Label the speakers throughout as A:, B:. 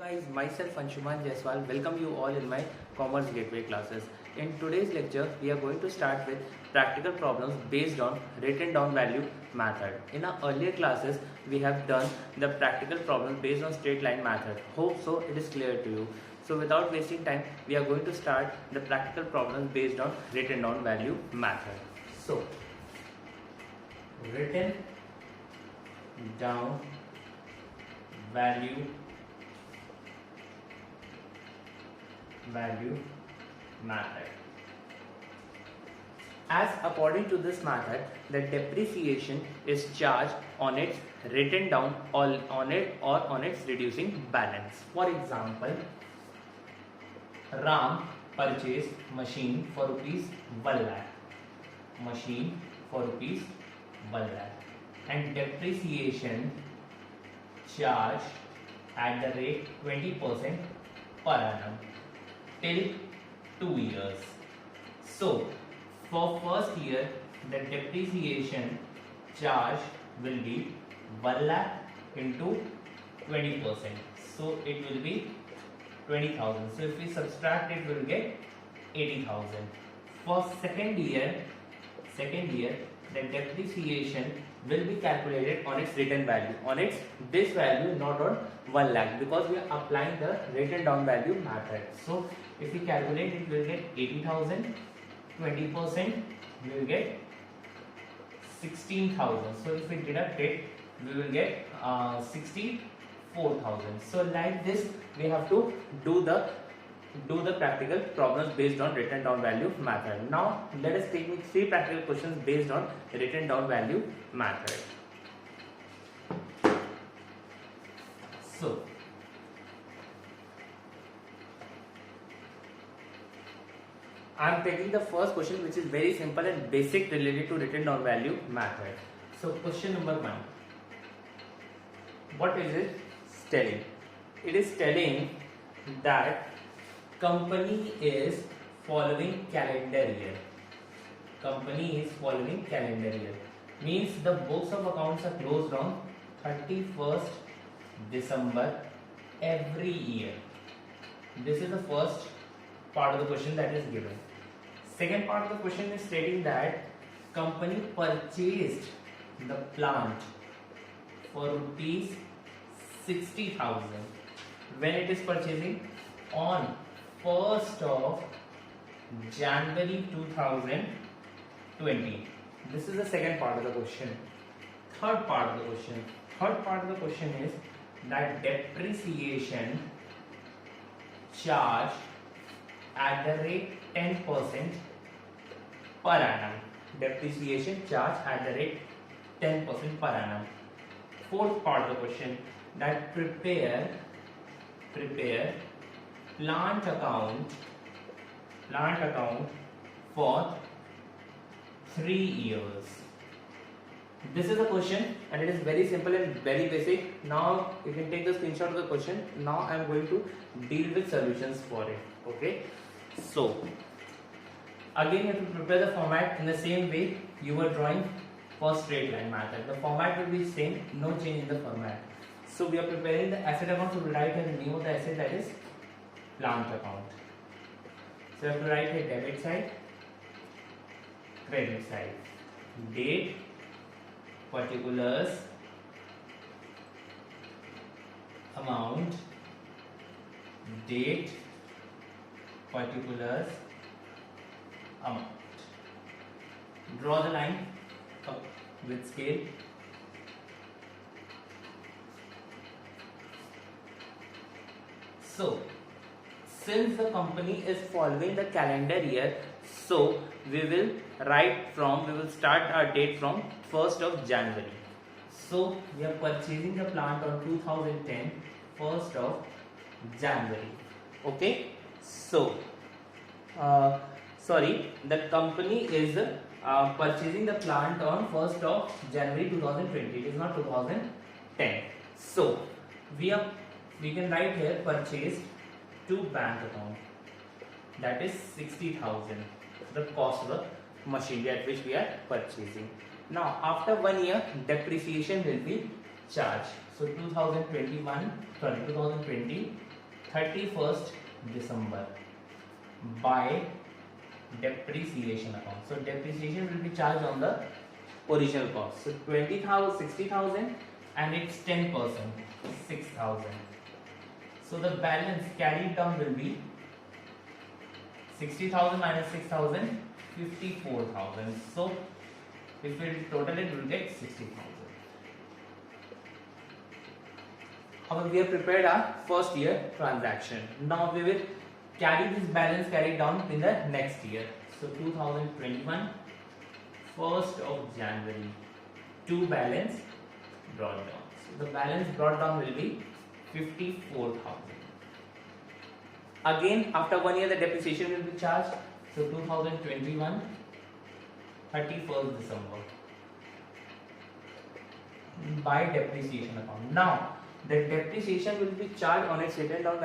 A: guys, myself Anshuman Jaiswal welcome you all in my Commerce Gateway classes. In today's lecture, we are going to start with practical problems based on written down value method. In our earlier classes, we have done the practical problems based on straight line method. Hope so it is clear to you. So without wasting time, we are going to start the practical problems based on written down value method. So, written down value method. As according to this method, the depreciation is charged on its written down or on its reducing balance. For example, Ram purchased machine for rupees 1 lakh. Machine for rupees 1 lakh. And depreciation charged at the rate 20% per annum till 2 years. So, for first year, the depreciation charge will be 1 lakh into 20%. So, it will be 20,000. So, if we subtract it, we will get 80,000. For second year, the depreciation will be calculated on its written value, on its this value, not on 1 lakh, because we are applying the written down value method. So if we calculate it, we will get 80,000, 20%, we will get 16,000. So if we deduct it, we will get 64,000. So like this, we have to do the practical problems based on written down value method. Now let us take 3 practical questions based on written down value method. So I am taking the first question, which is very simple and basic related to written down value method. So question number 1. What is it telling? It is telling that company is following calendar year. Company is following calendar year. Means the books of accounts are closed on 31st December every year. This is the first part of the question that is given. Second part of the question is stating that company purchased the plant for rupees 60,000. When it is purchasing? On 1st of January 2020. This is the second part of the question. Third part of the question is that depreciation charged at the rate 10% per annum. Depreciation charged at the rate 10% per annum. Fourth part of the question, that prepare plant account for 3 years. This is the question and it is very simple and very basic. Now you can take the screenshot of the question. Now I am going to deal with solutions for it. Okay. So again you have to prepare the format in the same way you were drawing for straight line method. The format will be same, no change in the format. So we are preparing the asset account, so we write here the name of the asset, that is plant account. So I have to write here debit side, credit side, date, particulars, amount, date, particulars, amount. Draw the line up with scale. So since the company is following the calendar year, so we will start our date from 1st of January. So we are purchasing the plant on 2010, 1st of January. Okay. So the company is purchasing the plant on 1st of January 2020. It is not 2010. So we can write here purchased to bank account, that is 60,000, the cost of the machinery at which we are purchasing. Now after 1 year, depreciation will be charged. So 2020 31st December by depreciation account. So depreciation will be charged on the original cost. So 20,000, 60,000 and it's 10%, 6,000. So the balance carried down will be 60,000 minus 6,000, 54,000. So if we total it, we will get 60,000. However, we have prepared our first year transaction. Now we will carry this balance carried down in the next year. So 2021, 1st of January, to balance brought down. So the balance brought down will be 54,000. Again, after 1 year, the depreciation will be charged. So 2021, 31st December by depreciation account. Now the depreciation will be charged on its written down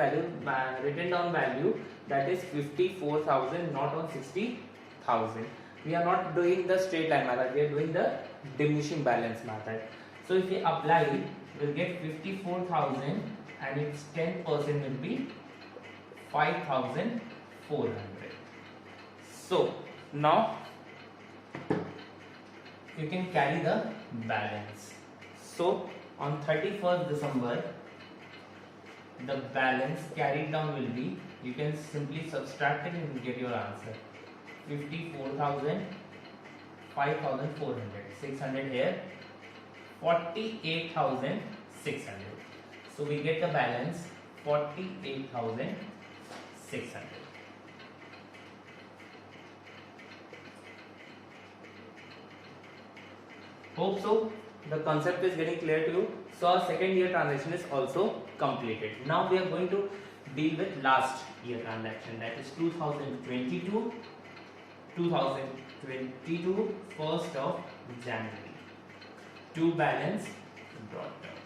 A: value, that is 54,000, not on 60,000. We are not doing the straight line method, we are doing the diminishing balance method. So if we apply, we will get 54,000 and its 10% will be 5,400. So now you can carry the balance. So on 31st December, the balance carried down will be, you can simply subtract it and you will get your answer. 54,000, 5,400, 600 here, 48,600. So we get the balance 48,600. Hope so the concept is getting clear to you. So our second year transaction is also completed. Now we are going to deal with last year transaction, that is 2022, 1st of January, to balance brought down.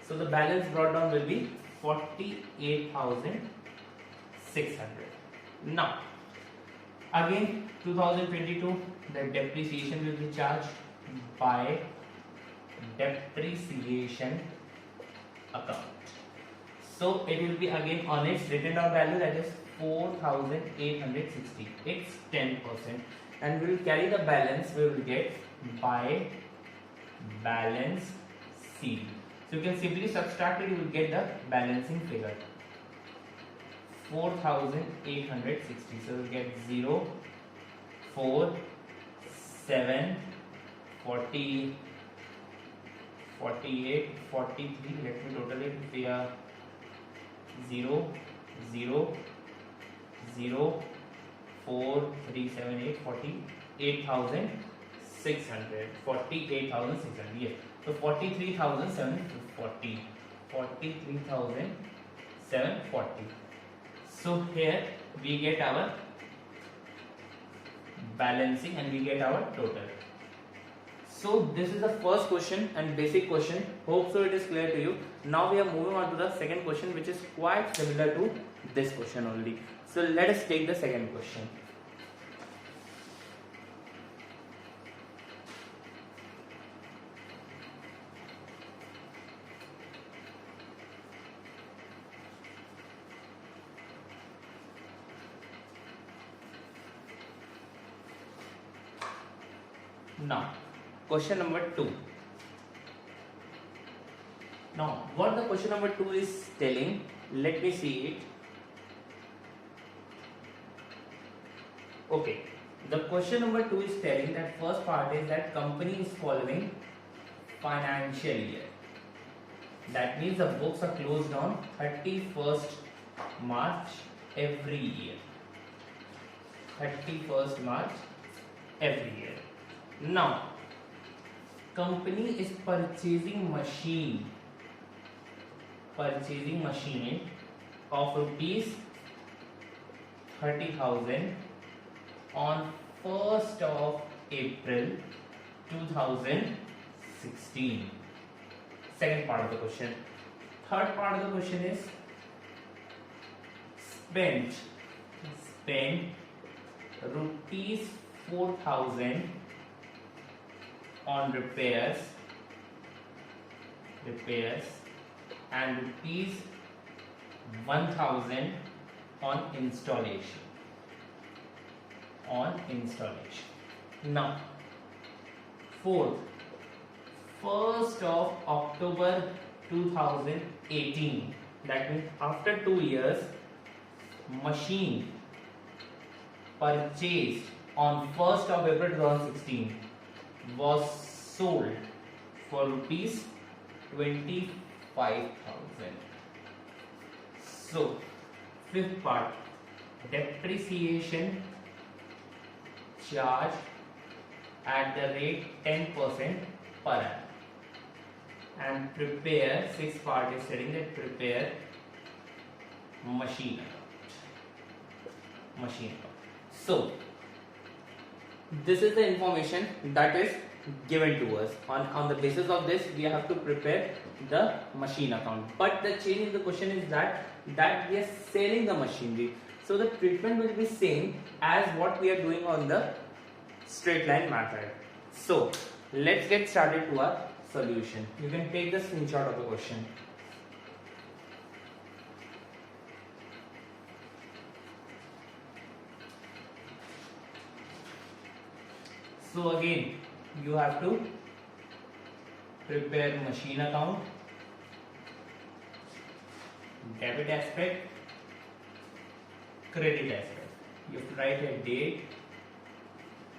A: So the balance brought down will be 48,600. Now again 2022, the depreciation will be charged by depreciation account. So it will be again on its written down value, that is 4,860. It's 10%, and we will carry the balance. We will get by balance C. So you can simply subtract it. You will get the balancing figure 4,860. So we will get 0, 4, 7, 40, 48, 43. Let me total it. We are 0, 0, 0, 4, 3, 7, 8, 48,600. 48,600. Yes. So 43,740. 43,740. So here we get our balancing and we get our total. So this is the first question and basic question. Hope so it is clear to you. Now we are moving on to the second question, which is quite similar to this question only. So let us take the second question. Now question number 2. Now what the question number 2 is telling, let me see it. Okay, the question number 2 is telling that first part is that company is following financial year. That means the books are closed on 31st March every year. 31st March every year. Now company is purchasing machine of rupees 30,000 on 1st of April 2016. Second part of the question. Third part of the question is spent rupees 4,000 on repairs and rupees 1,000 on installation. Now, fourth, 1st of October 2018, that means after 2 years, machine purchased on 1st of April 2016 was sold for rupees 25,000. So, fifth part, depreciation charge at the rate 10% per annum. And prepare, sixth part is saying that prepare machine account. So, this is the information that is given to us. On the basis of this, we have to prepare the machine account. But the change in the question is that we are selling the machinery. So the treatment will be same as what we are doing on the straight line method. So let's get started to our solution. You can take the screenshot of the question. So again, you have to prepare machine account, debit aspect, credit aspect. You have to write a date,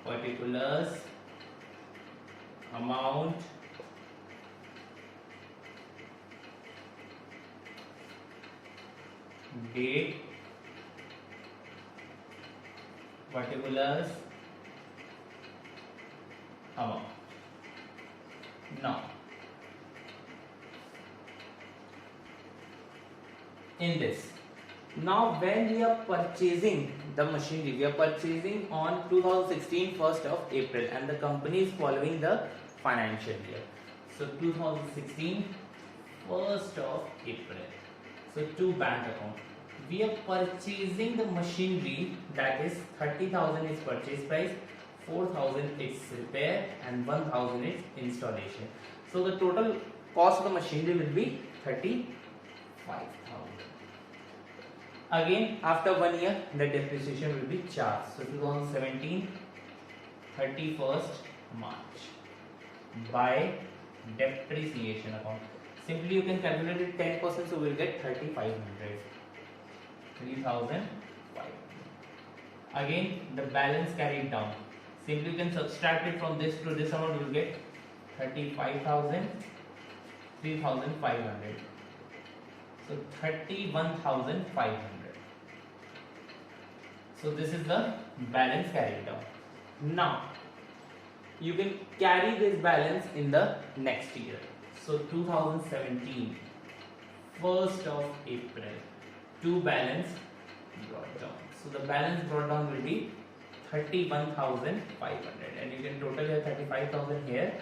A: particulars, amount, date, particulars, amount. Now, in this, now when we are purchasing the machinery, we are purchasing on 2016 1st of April and the company is following the financial year. So 2016 1st of April. So to bank account, we are purchasing the machinery, that is 30,000 is purchase price, 4,000 is repair and 1,000 is installation. So the total cost of the machinery will be 35,000. Again, after 1 year, the depreciation will be charged. So 2017, 31st March by depreciation account. Simply you can calculate it 10%, so we will get 3,500. Again, the balance carried down. Simply you can subtract it from this to this amount, you will get 35,000, 3,500. So 31,500. So this is the balance carried down. Now, you can carry this balance in the next year. So 2017, 1st of April, to balance brought down. So the balance brought down will be 31,500, and you can total here 35,000 here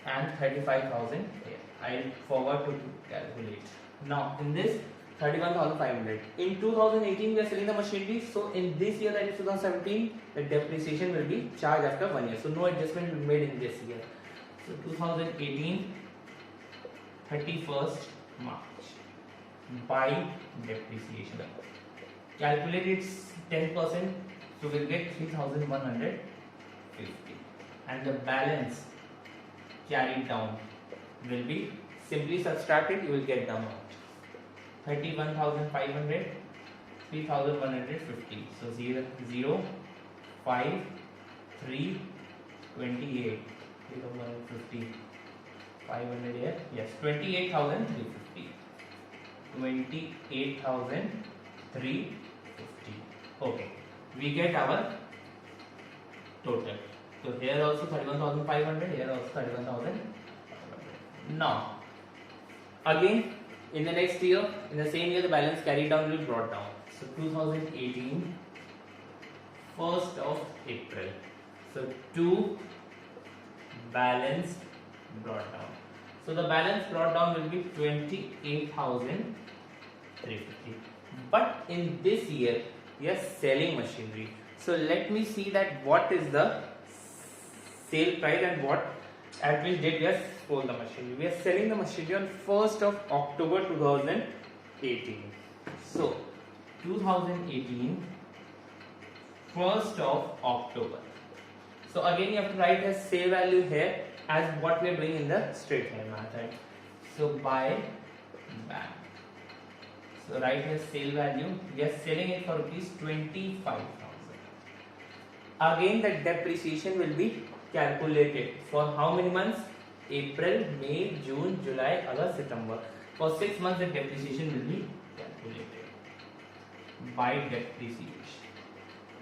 A: and 35,000 here. I forgot to calculate. Now in this 31,500, in 2018 we are selling the machinery. So in this year, that is 2017, the depreciation will be charged after 1 year. So no adjustment will be made in this year. So 2018, 31st March by depreciation. Calculate its 10%, so we'll get 3,150, and the balance carried down will be, simply subtract it, you will get the amount 31,500, 3,150. So 0, 5, 3, 28, 3,150, 500 here, yes, 28,350, 28,350. Okay, we get our total. So here also 31,500, here also 31,500. Now, again, in the next year, in the same year, the balance carried down will be brought down. So 2018, 1st of April. So to balance brought down. So the balance brought down will be 28,350. But in this year, we are selling machinery. So let me see that what is the sale price and what at which date we are sold the machinery. We are selling the machinery on 1st of October 2018. 18. So 2018 1st of October. So again you have to write a sale value here as what we are doing in the straight line method. So buy back. So write here sale value. We are selling it for rupees 25,000. Again the depreciation will be calculated for how many months? April, May, June, July, August, September. For 6 months the depreciation will be calculated by depreciation.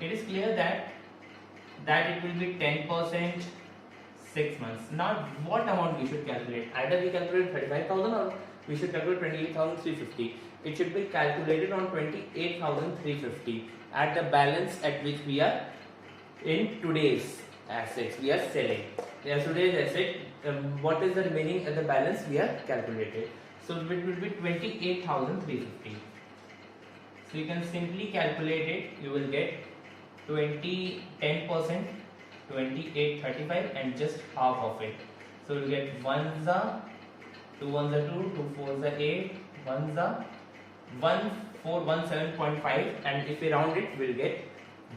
A: It is clear that it will be 10% 6 months. Now what amount we should calculate? Either we calculate 35,000 or we should calculate 28,350. It should be calculated on 28,350 at the balance at which we are in today's assets we are selling. Today's asset, what is the remaining at the balance we are calculated. So it will be 28,350. So you can simply calculate it. You will get 10%, 2835 and just half of it. So you get 1s are 2 1s are 2, 2 4s are 8, 1s are 1417.5 and if we round it we will get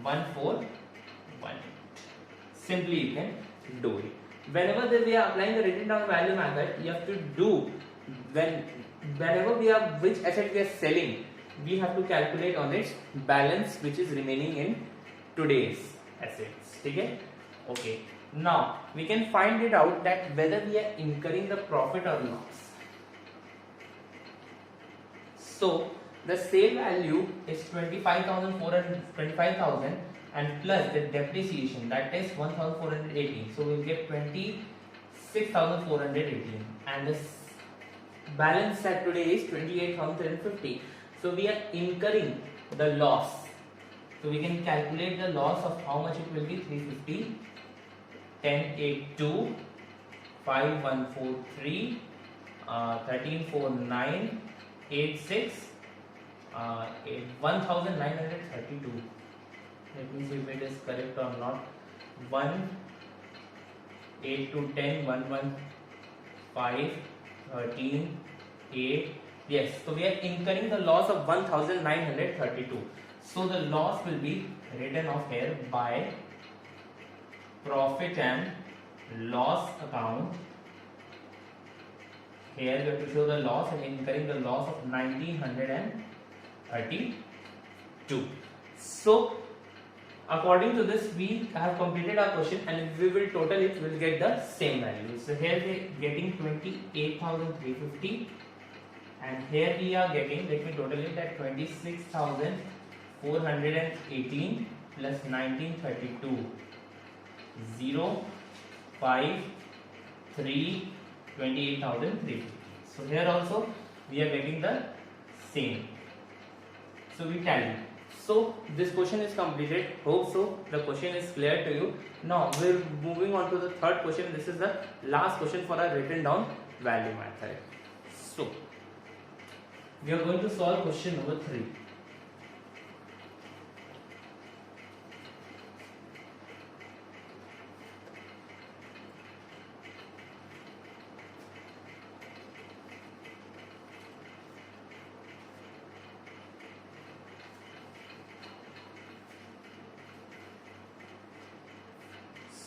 A: 1418. Simply you can do it. Whenever we are applying the written down value method, you have to do whenever we are which asset we are selling, we have to calculate on its balance which is remaining in today's assets. Okay. Now we can find it out that whether we are incurring the profit or loss. So the sale value is 25,000 and plus the depreciation, that is 1,418. So we will get 26,418 and the balance set today is 28,350. So we are incurring the loss. So we can calculate the loss of how much it will be. 350, 1082, 5143, 1349, 86, 1932. Let me see if it is correct or not. 1, 8 to 10, 1, 1, 5, 13, 8. Yes, so we are incurring the loss of 1932. So the loss will be written off here by profit and loss account. Here we have to show the loss and incurring the loss of 1932. So according to this, we have completed our question and if we will total it, we will get the same value. So here we are getting 28,350 and here we are getting, let me total it, at 26,418 plus 1932. 0, 5, 3, 28,350. So here also we are getting the same. So we tally. So this question is completed. Hope so the question is clear to you. Now we are moving on to the third question. This is the last question for our written down value method. So we are going to solve question number 3.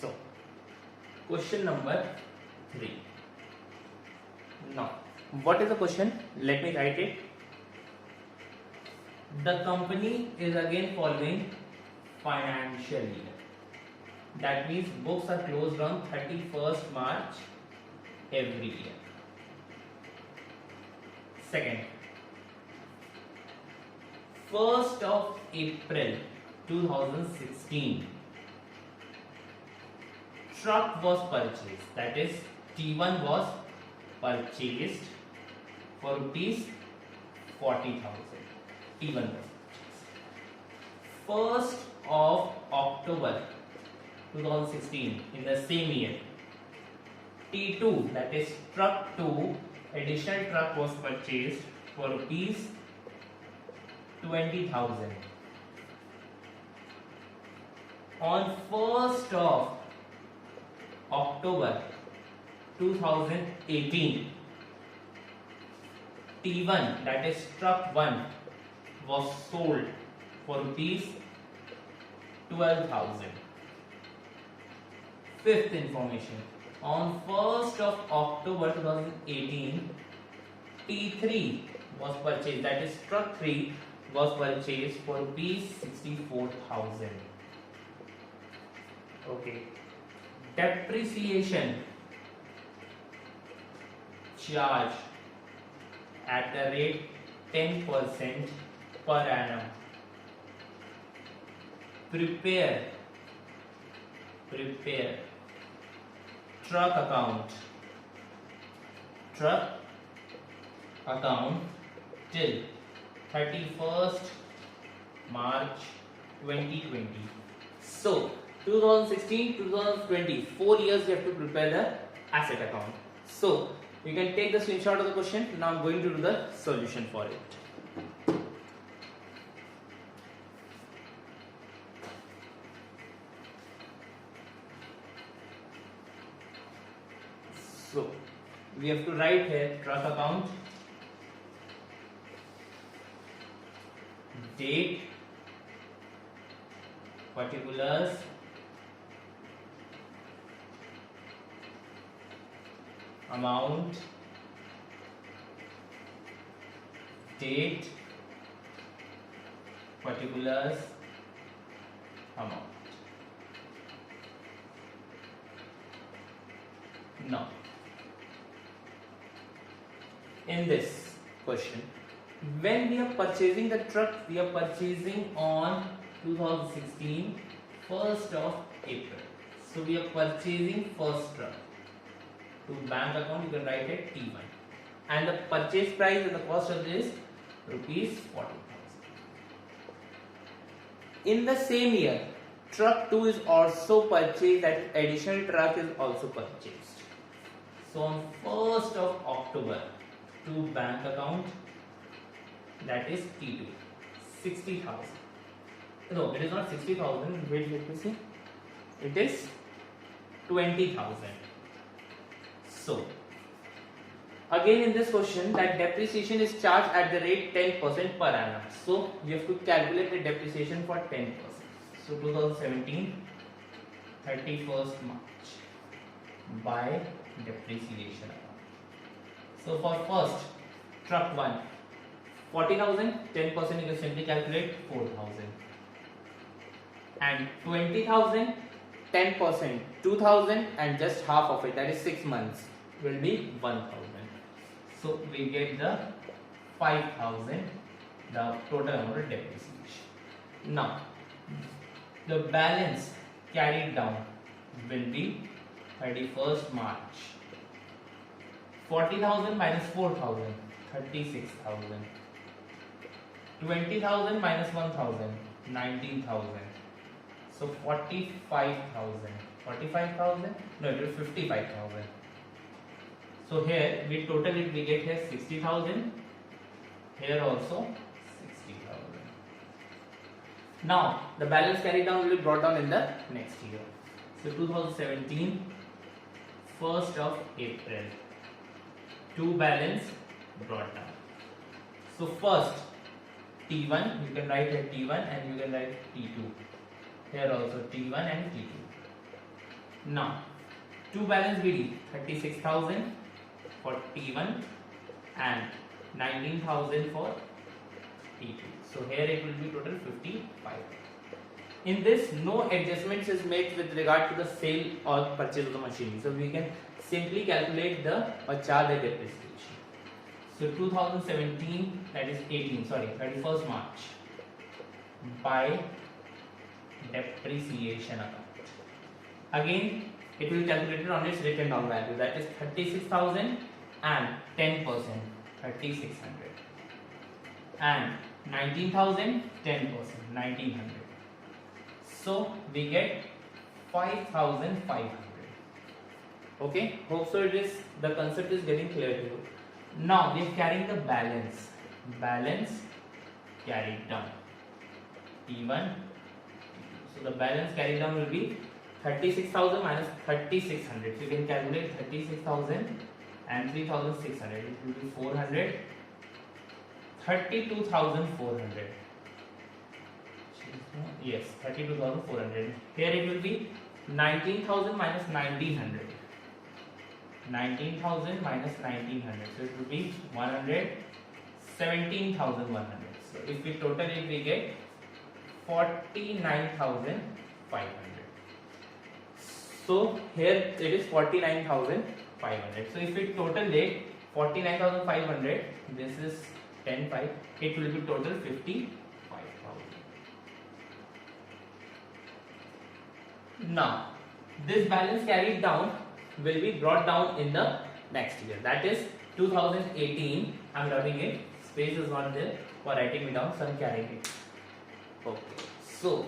A: So question number 3. Now what is the question? Let me write it. The company is again following financial year. That means books are closed on 31st March every year. Second, 1st of April 2016, truck was purchased. That is T1 was purchased for rupees 40,000. T1 was purchased. 1st of October 2016, in the same year, T2, that is truck 2, additional truck was purchased for rupees 20,000. On 1st of October 2018, T1, that is truck 1, was sold for rupees 12,000. Fifth information, on 1st of October 2018, T3 was purchased, that is truck 3 was purchased for rupees 64,000. Okay. Depreciation charge at the rate 10% per annum. Prepare truck account till 31st March 2020. So 2016 2020, 4 years you have to prepare the asset account. So you can take the screenshot of the question. Now I'm going to do the solution for it. So we have to write here truck account, date, particulars, amount, date, particulars, amount. Now, in this question, when we are purchasing the truck, we are purchasing on 2016 1st of April. So we are purchasing first truck. To bank account you can write it T1, and the purchase price and the cost of this rupees 40,000. In the same year, truck 2 is also purchased, that additional truck is also purchased. So on 1st of October, to bank account, that is T2, 60,000. No, it is not 60,000. Wait, let me see. It is 20,000. So again in this question, that depreciation is charged at the rate 10% per annum. So we have to calculate the depreciation for 10%. So 2017, 31st March by depreciation. So for first truck 1, 40,000, 10% you can simply calculate 4,000. And 20,000, 10%, 2,000, and just half of it, that is 6 months, will be 1,000. So we get the 5,000, the total amount of depreciation. Now, the balance carried down will be 31st March. 40,000 minus 4,000, 36,000. 20,000 minus 1,000, 19,000. So 45,000. 45,000? No, it is 55,000. So here we total it, we get here 60,000. Here also 60,000. Now the balance carried down will be brought down in the next year. So 2017, 1st of April, to balance brought down. So first T1, you can write here T1 and you can write T2. Here also T1 and T2. Now, to balance BD, 36,000 for T1 and 19,000 for T2. So here it will be total 55. In this, no adjustments is made with regard to the sale or purchase of the machine. So we can simply calculate the or charge the depreciation. So 2017, that is 31st March by depreciation account. Again, it will be calculated on its written down value, that is 36,000 and 10%, 3,600, and 19,000, 10%, 1,900. So we get 5,500. Okay, hope so the concept is getting clear to you. Now we are carrying the balance carried down, T1. So the balance carried down will be 36,000 minus 3,600. So you can calculate 36,000 and 3,600. It will be 400 32,400. Yes, 32,400. Here it will be 19,000 minus 1,900. 19,000 minus 1,900. So it will be 117,100. So if we total it, we get 49,500. So here it is 49,500. So if we total it 49,500, this is 10,500, it will be total 55,000. Now this balance carried down will be brought down in the next year, that is 2018. I am writing it, space is not there for writing it down, so I am carrying it. Okay, so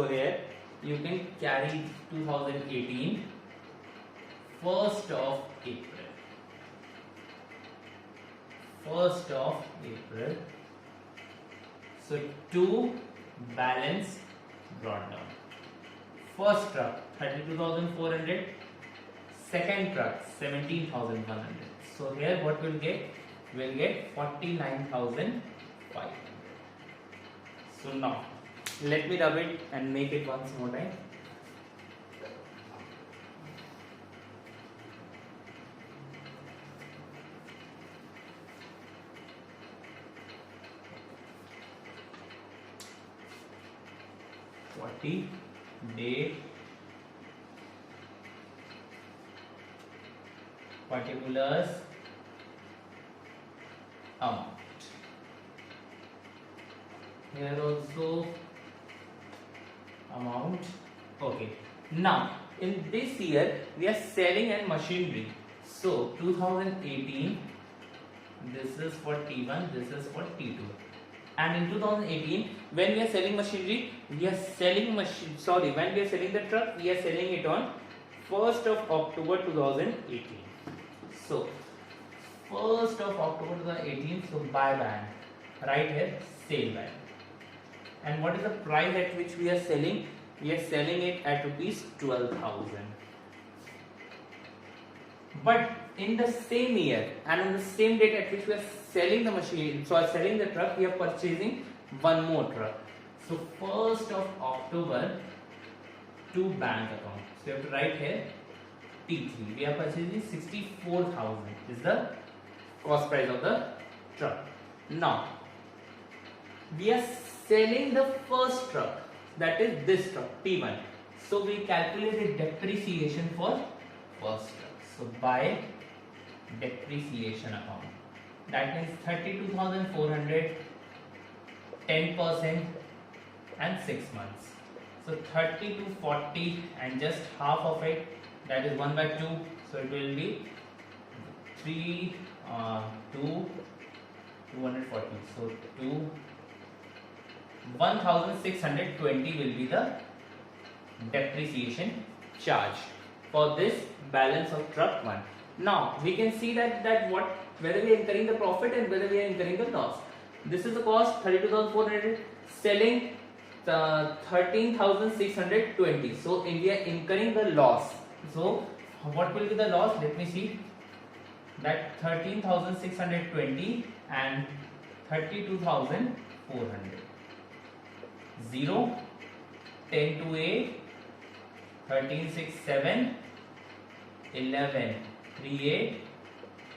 A: here you can carry 2018 1st of April. 1st of April. So two balance brought down. First truck 32,400, second truck 17,100. So here what we'll get? We'll get 49,500. So now let me rub it and make it once more time. Date, particulars, amount. Here also amount. Okay. Now in this year we are selling and machinery. So 2018, this is for T1, this is for T2. And in 2018, when we are selling machinery, we are selling when we are selling the truck, we are selling it on 1st of October 2018. So 1st of October 2018, so buy ban, right here, sale ban. And what is the price at which we are selling? We are selling it at rupees 12,000. But in the same year and on the same date at which we are selling the machine, so selling the truck, we are purchasing one more truck. So 1st of October to bank account. So you have to write here T3. We are purchasing 64,000 is the cost price of the truck. Now we are selling the first truck, that is this truck T1. So we calculated depreciation for first truck. So by depreciation account, that means 32,400, 10% and 6 months. So 30 to 40 and just half of it, that is 1 by 2. So it will be 240. So 1,620 will be the depreciation charge for this balance of truck 1. Now we can see that whether we are incurring the profit and whether we are incurring the loss. This is the cost 32,400, selling 13,620. So we are incurring the loss. So what will be the loss? Let me see. That 13,620 and 32,400. 0, 10 to 8, 13, 6, 7, 11, 3, 8,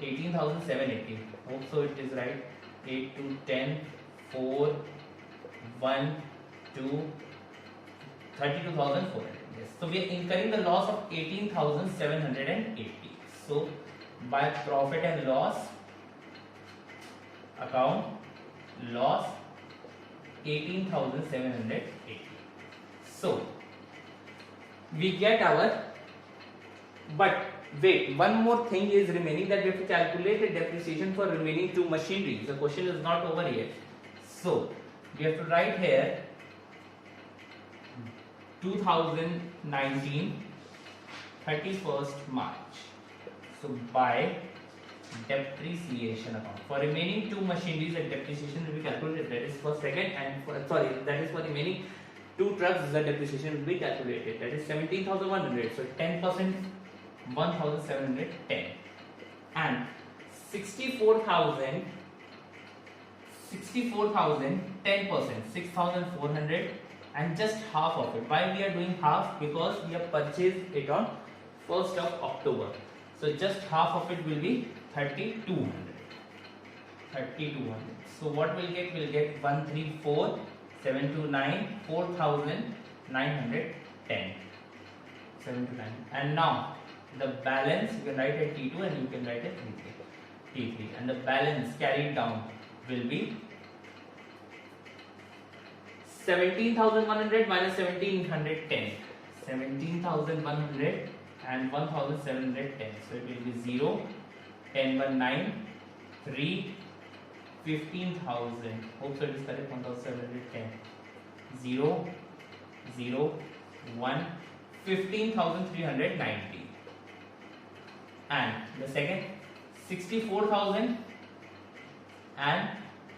A: 18,780. Hope so it is right. 8 to 10, 4, 1, 2, 32,400. Yes. So we are incurring the loss of 18,780. So by profit and loss account, loss 18,780. So we get our, but wait, one more thing is remaining, that we have to calculate the depreciation for remaining two machineries. The question is not over yet. So we have to write here 2019 31st March. So by depreciation account for remaining two machineries, the depreciation will be calculated. That is for second and that is for remaining 2 trucks, the depreciation will be calculated. That is 17,100. So 10%, 1,710. And 64,000, 10%, 6,400, and just half of it. Why we are doing half? Because we have purchased it on 1st of October. So just half of it will be 3,200. 3,200. So what we'll get? We'll get 134,729, 4,910. 7 to 9. And now the balance you can write at T2 and you can write at T3. And the balance carried down will be 17,100 minus 1,710. 17,100 and 1,710. So it will be 0, 10, 1, 9, 3, 15,000. Hope so it is correct. 1,710. 0, 0, 1, 15,390. And the second 64,000 and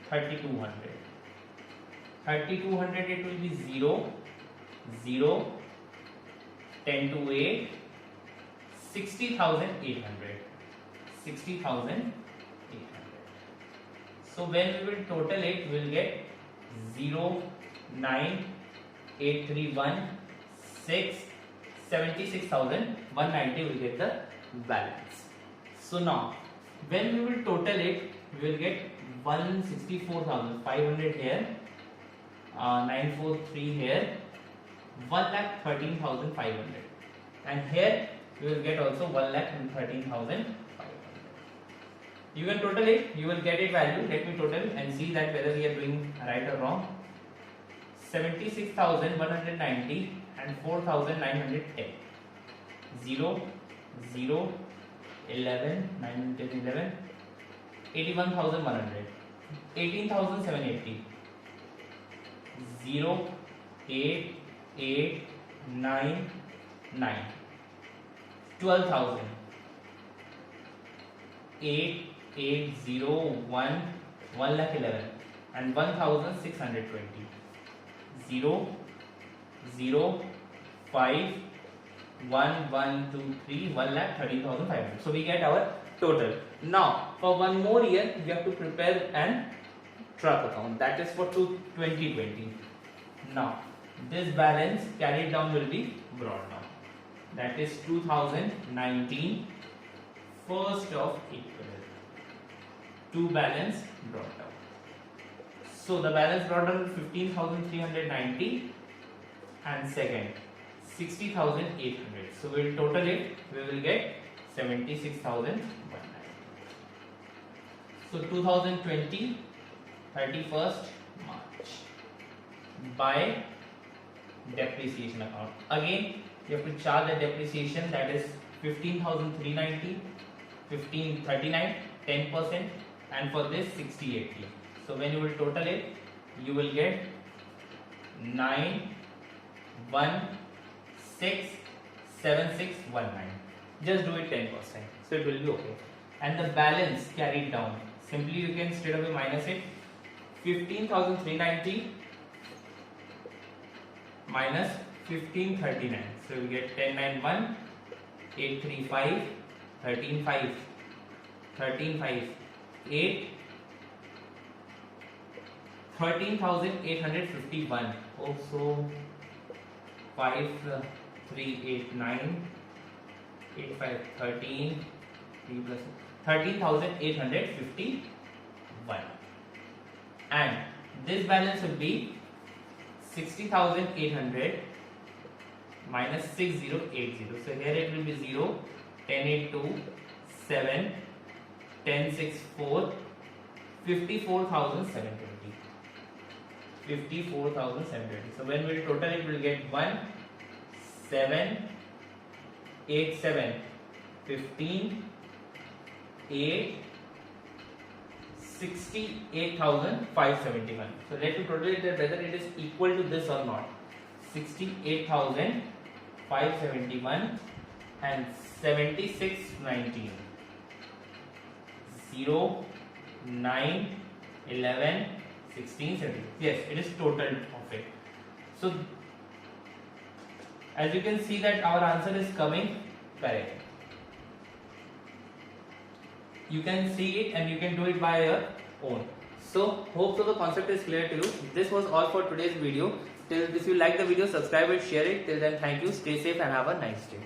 A: 3,200. 3,200 it will be 0, 0, 10 to 8, 60,800. 60,800. So when we will total it, we will get 0, 9, 831, 6, 76,190 will get the balance. So now when we will total it, we will get 164,500 here, 943 here, 1,13,500, and here we will get also 1,13,500. You can total it, you will get it value. Let me total and see that whether we are doing right or wrong. 76,190 and 4,910. 0, 0, 11, 9, 10, 11, 81,100, 18,780, 0, 8, 8, 9, 9, 12,000, 8, 8, 0, 1, 1,11,000 and 1,620. 0, 0, 5, 1, 1, 2, 3, 1,13,500. So we get our total. Now for one more year we have to prepare an truck account, that is for 2020. Now this balance carried down will be brought down. That is 2019, 1st of April. To balance brought down. So the balance brought down 15,390 and second 60,800. So we will total it, we will get 76,190. So 2020, 31st March. By depreciation account. Again, you have to charge the depreciation, that is 15,390, 1539, 10%, and for this 6080. So when you will total it, you will get 9167619. Just do it 10%, so it will be okay. And the balance carried down, simply you can straight away minus it. 15,390 minus 1539. So you get 1091, 835, 135, 135, 8, 13,851. Also 5,389, 85, 13, 3 plus 13,851. And this balance will be 60,800 minus 6080. So here it will be 0, 1082, 7, 1064, 54,720. 54,720. So when we total it, we will get 1, 7, 8, 7, 15, 8, 68,571. So let me total it whether it is equal to this or not. 68,571 and 7619. 0, 9, 11, 16, 17. Yes, it is total of it. So As you can see that our answer is coming correct. You can see it and you can do it by your own. So hope so the concept is clear to you. This was all for today's video. If you like the video, subscribe it, share it. Till then, thank you, stay safe and have a nice day.